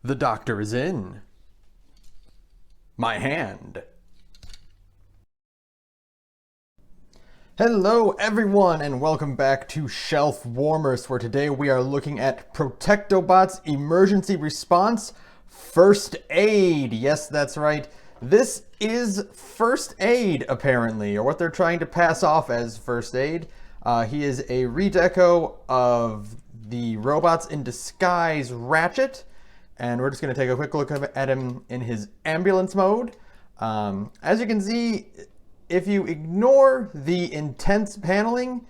The doctor is in. My hand. Hello everyone and welcome back to Shelfwarmers, where today we are looking at Protectobots Emergency Response First Aid. Yes, that's right. This is first aid, apparently, or what they're trying to pass off as first aid. He is a redeco of the Robots in Disguise Ratch-er. And we're just going to take a quick look at him in his ambulance mode. As you can see, if you ignore the intense paneling,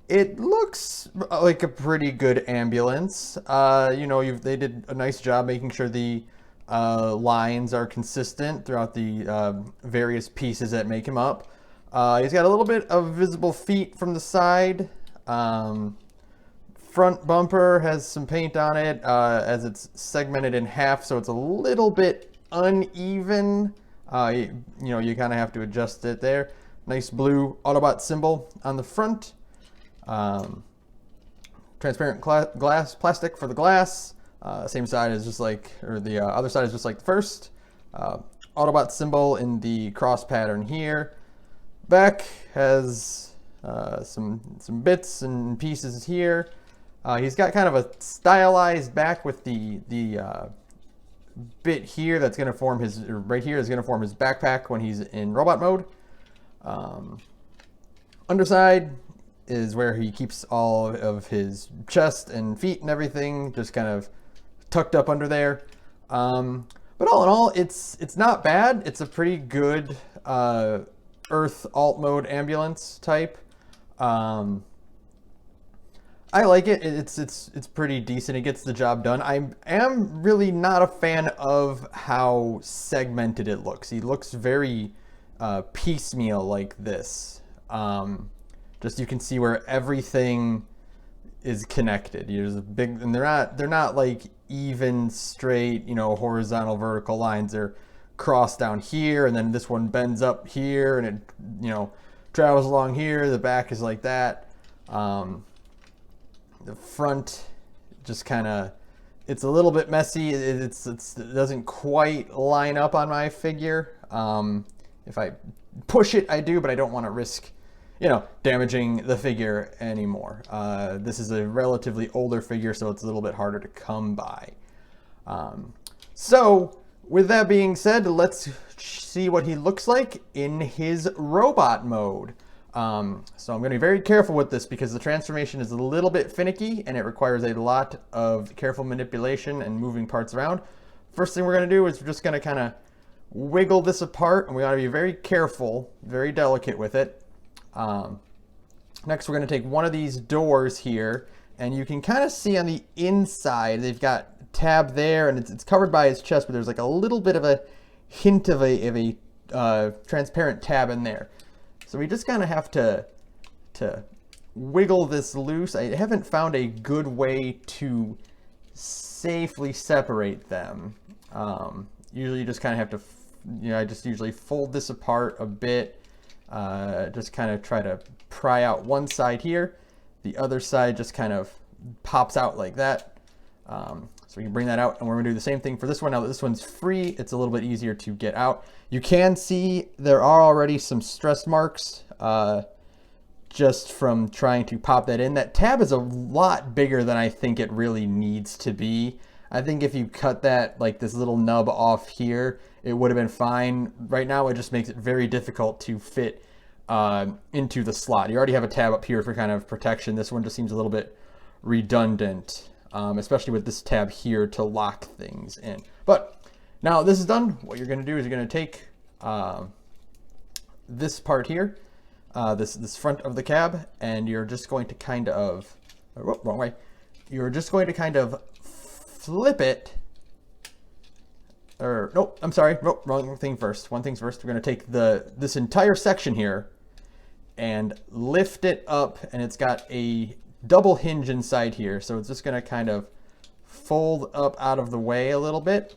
it looks like a pretty good ambulance. They did a nice job making sure the lines are consistent throughout the various pieces that make him up. He's got a little bit of visible feet from the side. Front bumper has some paint on it as it's segmented in half, so it's a little bit uneven. You kind of have to adjust it there. Nice blue Autobot symbol on the front. Transparent glass, plastic for the glass. Same side is just like, or the other side is just like the first. Autobot symbol in the cross pattern here. Back has some bits and pieces here. He's got kind of a stylized back with the bit here that's going to form his, right here is going to form his backpack when he's in robot mode. Underside is where he keeps all of his chest and feet and everything just kind of tucked up under there. But all in all, it's not bad. It's a pretty good Earth alt mode ambulance type. I like it. It's pretty decent. It gets the job done. I am really not a fan of how segmented it looks. He looks very piecemeal like this. Just you can see where everything is connected. There's a big, and they're not like even straight, horizontal vertical lines. They're crossed down here, and then this one bends up here, and it travels along here. The back is like that. The front just kind of, it's a little bit messy. It doesn't quite line up on my figure. If I push it, I do, but I don't want to risk, damaging the figure anymore. This is a relatively older figure, so it's a little bit harder to come by. So with that being said, let's see what he looks like in his robot mode. So I'm going to be very careful with this because the transformation is a little bit finicky and it requires a lot of careful manipulation and moving parts around. First thing we're going to do is we're just going to kind of wiggle this apart, and we ought to be very careful, very delicate with it. Next, we're going to take one of these doors here, and you can kind of see on the inside, they've got a tab there, and it's covered by his chest, but there's like a little bit of a hint of a transparent tab in there. So we just kind of have to wiggle this loose. I haven't found a good way to safely separate them. Usually you just kind of have to, I just usually fold this apart a bit. Just kind of try to pry out one side here. The other side just kind of pops out like that. So we can bring that out, and we're gonna do the same thing for this one. Now that this one's free, it's a little bit easier to get out. You can see there are already some stress marks just from trying to pop that in. That tab is a lot bigger than I think it really needs to be. I think if you cut that, like this little nub off here, it would have been fine. Right now, it just makes it very difficult to fit into the slot. You already have a tab up here for kind of protection. This one just seems a little bit redundant. Especially with this tab here to lock things in. But now this is done, what you're going to do is you're going to take this part here, this front of the cab, and you're just going to kind of, wrong way, you're just going to kind of flip it, or nope, I'm sorry, nope, wrong thing first. One thing's first, we're going to take this entire section here and lift it up, and it's got a double hinge inside here, so it's just going to kind of fold up out of the way a little bit.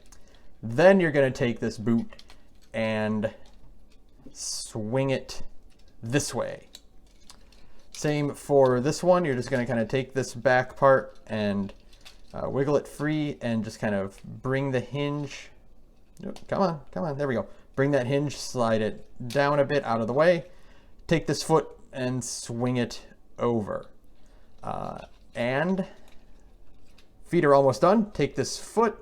Then you're going to take this boot and swing it this way. Same for this one. You're just going to kind of take this back part and wiggle it free and just kind of bring the hinge. Come on, there we go. Bring that hinge, slide it down a bit out of the way. Take this foot and swing it over. And feet are almost done. Take this foot,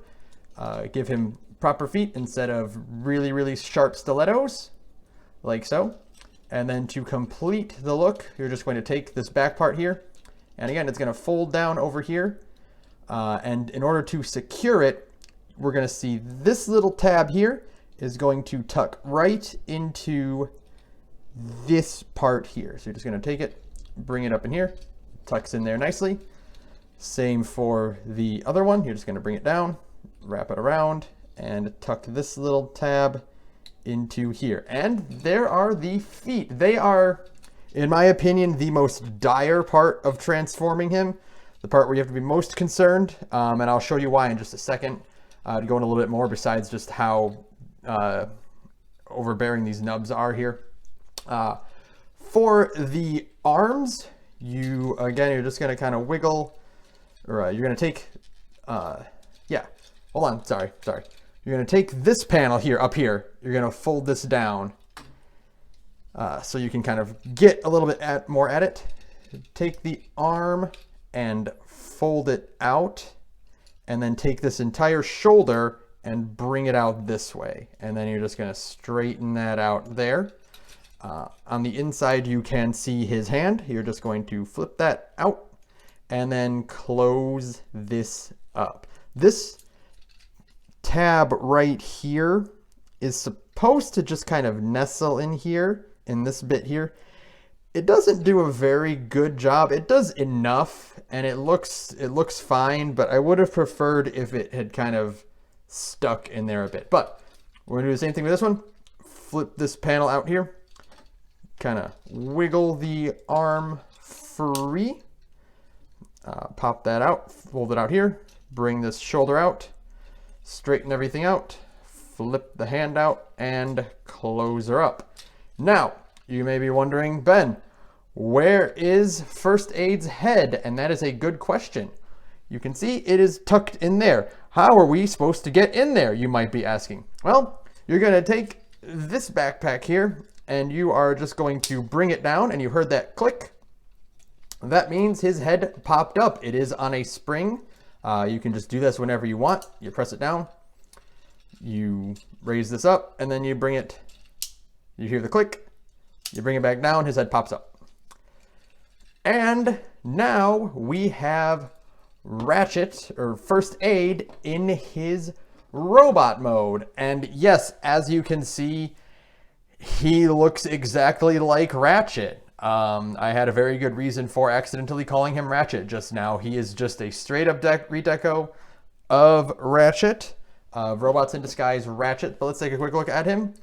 give him proper feet instead of really, really sharp stilettos, like so. And then to complete the look, you're just going to take this back part here, and again, it's going to fold down over here. And in order to secure it, we're going to see this little tab here is going to tuck right into this part here. So you're just going to take it, bring it up in here, tucks in there nicely. Same for the other one. You're just going to bring it down, wrap it around, and tuck this little tab into here. And there are the feet. They are, in my opinion, the most dire part of transforming him. The part where you have to be most concerned, and I'll show you why in just a second, to go in a little bit more besides just how overbearing these nubs are here. For the arms, you're just going to kind of wiggle, or you're going to take, hold on, sorry. You're going to take this panel here, up here, you're going to fold this down so you can kind of get a little bit more at it. Take the arm and fold it out, and then take this entire shoulder and bring it out this way. And then you're just going to straighten that out there. On the inside, you can see his hand. You're just going to flip that out and then close this up. This tab right here is supposed to just kind of nestle in here, in this bit here. It doesn't do a very good job. It does enough, and it looks fine, but I would have preferred if it had kind of stuck in there a bit. But we're gonna do the same thing with this one. Flip this panel out here, kind of wiggle the arm free, pop that out, fold it out here, bring this shoulder out, straighten everything out, flip the hand out, and close her up. Now, you may be wondering, Ben, where is First Aid's head? And that is a good question. You can see it is tucked in there. How are we supposed to get in there, you might be asking? Well, you're going to take this backpack here, and you are just going to bring it down, and you heard that click. That means his head popped up. It is on a spring. You can just do this whenever you want. You press it down, you raise this up, and then you bring it, you hear the click, you bring it back down, his head pops up. And now we have Ratchet, or First Aid, in his robot mode. And yes, as you can see, he looks exactly like Ratchet. I had a very good reason for accidentally calling him Ratchet just now. He is just a straight up redeco of Ratchet, Robots in Disguise Ratchet. But let's take a quick look at him.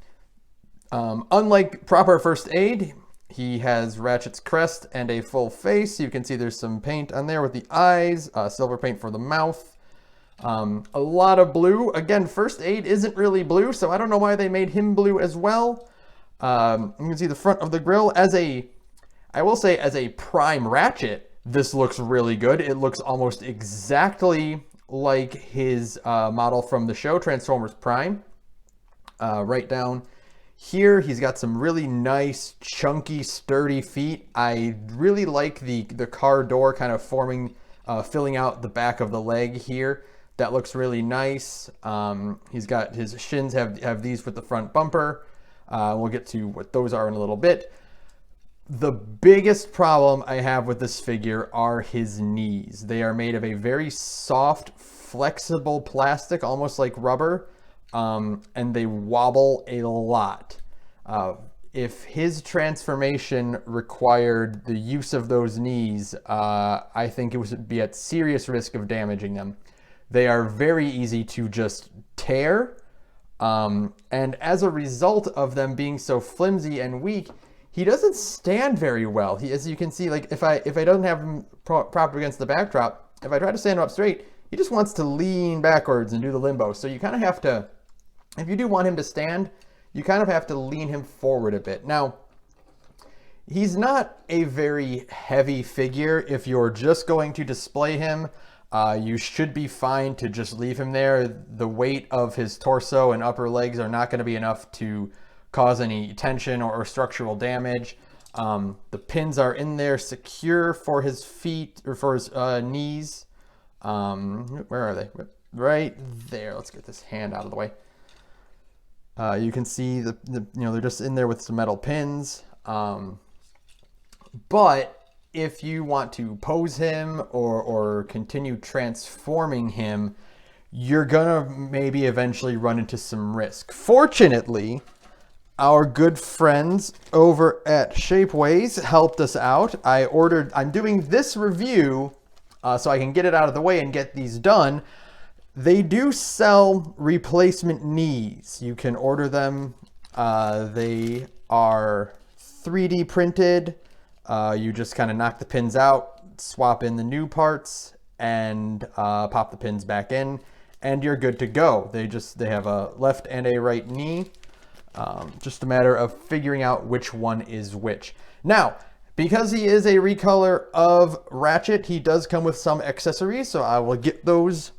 Unlike proper First Aid, he has Ratchet's crest and a full face. You can see there's some paint on there with the eyes, silver paint for the mouth. A lot of blue. Again, First Aid isn't really blue, so I don't know why they made him blue as well. You can see the front of the grill. I will say, as a prime Ratchet, this looks really good. It looks almost exactly like his model from the show, Transformers Prime. Right down here, he's got some really nice, chunky, sturdy feet. I really like the car door kind of filling out the back of the leg here. That looks really nice. He's got his shins have these with the front bumper. We'll get to what those are in a little bit. The biggest problem I have with this figure are his knees. They are made of a very soft, flexible plastic, almost like rubber, and they wobble a lot. If his transformation required the use of those knees, I think it would be at serious risk of damaging them. They are very easy to just tear, and as a result of them being so flimsy and weak, he doesn't stand very well. As you can see, like if I don't have him propped against the backdrop, if I try to stand him up straight, he just wants to lean backwards and do the limbo. So you kind of have to, if you do want him to stand, you kind of have to lean him forward a bit. Now, he's not a very heavy figure if you're just going to display him You should be fine to just leave him there. The weight of his torso and upper legs are not going to be enough to cause any tension or structural damage. The pins are in there secure for his feet or for his knees. Where are they? Right there. Let's get this hand out of the way. You can see they're just in there with some metal pins. But if you want to pose him or continue transforming him, you're gonna maybe eventually run into some risk. Fortunately, our good friends over at Shapeways helped us out. I'm doing this review so I can get it out of the way and get these done. They do sell replacement knees. You can order them. They are 3D printed. You just kind of knock the pins out, swap in the new parts, and pop the pins back in, and you're good to go. They have a left and a right knee. Just a matter of figuring out which one is which. Now, because he is a recolor of Ratchet, he does come with some accessories, so I will get those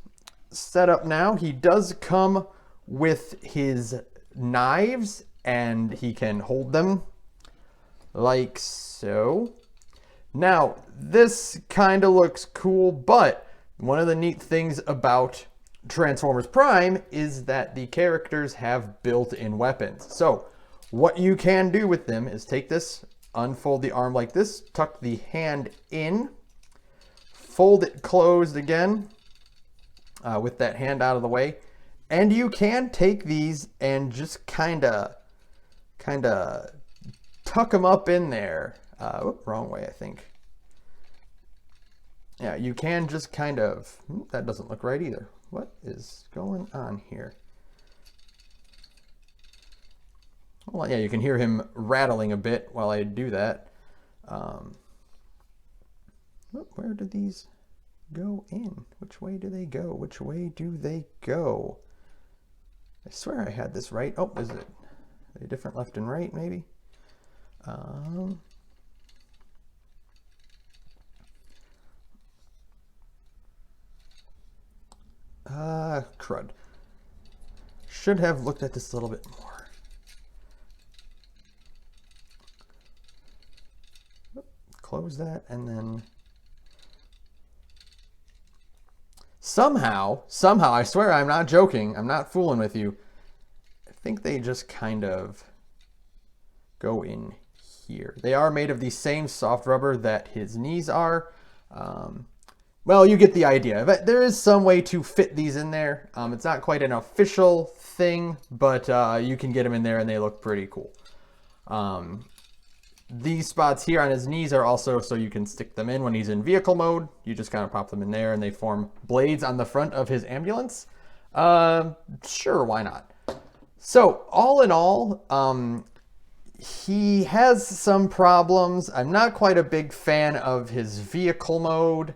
set up now. He does come with his knives, and he can hold them like so. Now, this kind of looks cool, but one of the neat things about Transformers Prime is that the characters have built-in weapons. So what you can do with them is take this, unfold the arm like this, tuck the hand in, fold it closed again with that hand out of the way, and you can take these and just kind of tuck them up in there. Wrong way, I think. Yeah, you can just kind of, that doesn't look right either. What is going on here? Well, yeah, you can hear him rattling a bit while I do that. Where do these go in? Which way do they go? Which way do they go? I swear I had this right. Oh, is it a different left and right, maybe? Crud. Should have looked at this a little bit more. Close that, and then somehow, I swear I'm not joking, I'm not fooling with you, I think they just kind of go in here. They are made of the same soft rubber that his knees are. Well, you get the idea. But there is some way to fit these in there. It's not quite an official thing, but you can get them in there and they look pretty cool. These spots here on his knees are also so you can stick them in when he's in vehicle mode. You just kind of pop them in there and they form blades on the front of his ambulance. Sure, why not? So all in all, he has some problems. I'm not quite a big fan of his vehicle mode.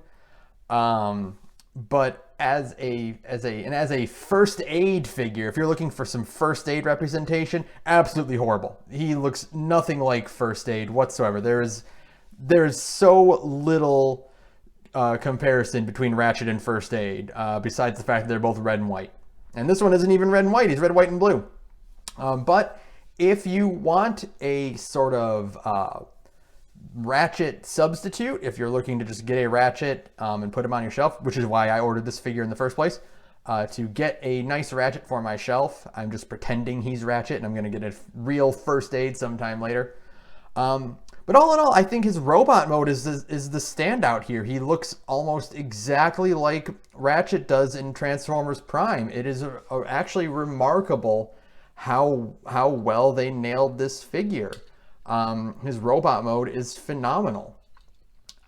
But as a first aid figure, if you're looking for some first aid representation, absolutely horrible. He looks nothing like first aid whatsoever. There's so little comparison between Ratchet and first aid, besides the fact that they're both red and white. And this one isn't even red and white. He's red, white, and blue. But if you want a sort of Ratchet substitute, if you're looking to just get a Ratchet and put him on your shelf, which is why I ordered this figure in the first place, to get a nice Ratchet for my shelf. I'm just pretending he's Ratchet and I'm going to get a real first aid sometime later. But all in all, I think his robot mode is the standout here. He looks almost exactly like Ratchet does in Transformers Prime. It is actually remarkable how well they nailed this figure. His robot mode is phenomenal.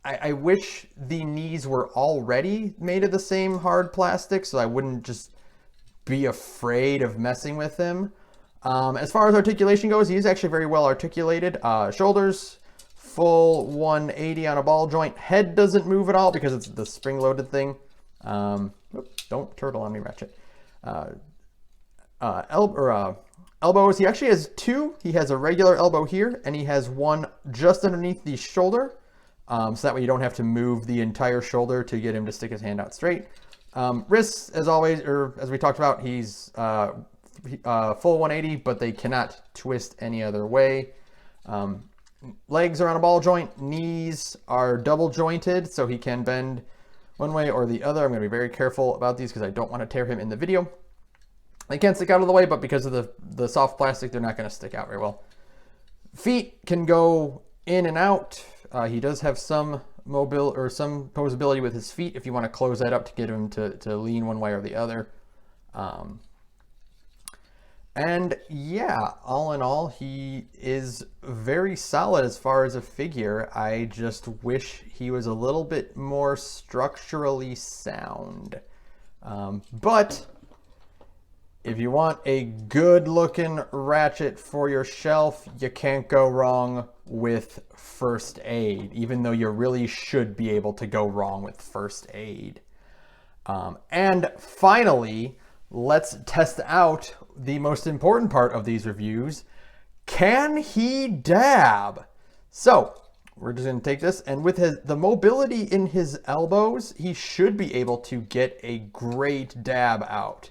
I wish the knees were already made of the same hard plastic so I wouldn't just be afraid of messing with him. As far as articulation goes, he is actually very well articulated. Shoulders, full 180 on a ball joint. Head doesn't move at all because it's the spring-loaded thing. Oops, don't turtle on me, Ratchet. Elbows, he actually has two. He has a regular elbow here, and he has one just underneath the shoulder. So that way you don't have to move the entire shoulder to get him to stick his hand out straight. Wrists, as always, or as we talked about, he's full 180, but they cannot twist any other way. Legs are on a ball joint. Knees are double jointed, so he can bend one way or the other. I'm going to be very careful about these because I don't want to tear him in the video. They can't stick out of the way, but because of the soft plastic, they're not going to stick out very well. Feet can go in and out. He does have some mobile or some posability with his feet if you want to close that up to get him to lean one way or the other. And yeah, all in all, he is very solid as far as a figure. I just wish he was a little bit more structurally sound. But if you want a good looking Ratchet for your shelf, you can't go wrong with first aid, even though you really should be able to go wrong with first aid. And finally, let's test out the most important part of these reviews. Can he dab? So we're just going to take this, and with the mobility in his elbows, he should be able to get a great dab out.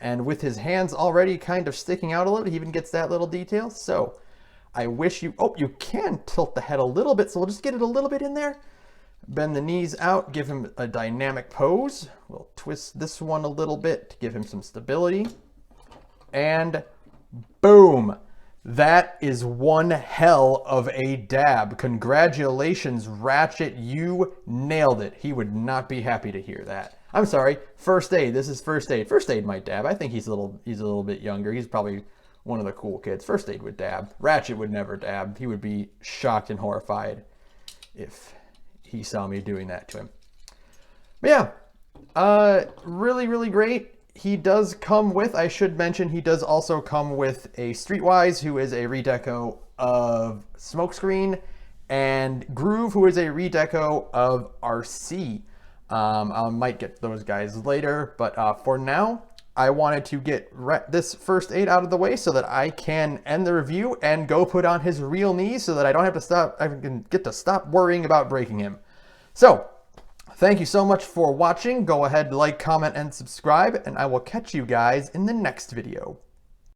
And with his hands already kind of sticking out a little, he even gets that little detail. So I wish you, oh, you can tilt the head a little bit. So we'll just get it a little bit in there. Bend the knees out, give him a dynamic pose. We'll twist this one a little bit to give him some stability. And boom, that is one hell of a dab. Congratulations, Ratchet, you nailed it. He would not be happy to hear that. I'm sorry, first aid. This is first aid. First aid might dab. I think he's a little bit younger. He's probably one of the cool kids. First aid would dab. Ratchet would never dab. He would be shocked and horrified if he saw me doing that to him. But yeah, really, really great. He does come with, I should mention, he does also come with a Streetwise, who is a redeco of Smokescreen, and Groove, who is a redeco of RC. I might get those guys later, but for now, I wanted to get this first aid out of the way so that I can end the review and go put on his real knees so that I don't have to stop, I can get to stop worrying about breaking him. So, thank you so much for watching. Go ahead, like, comment, and subscribe, and I will catch you guys in the next video.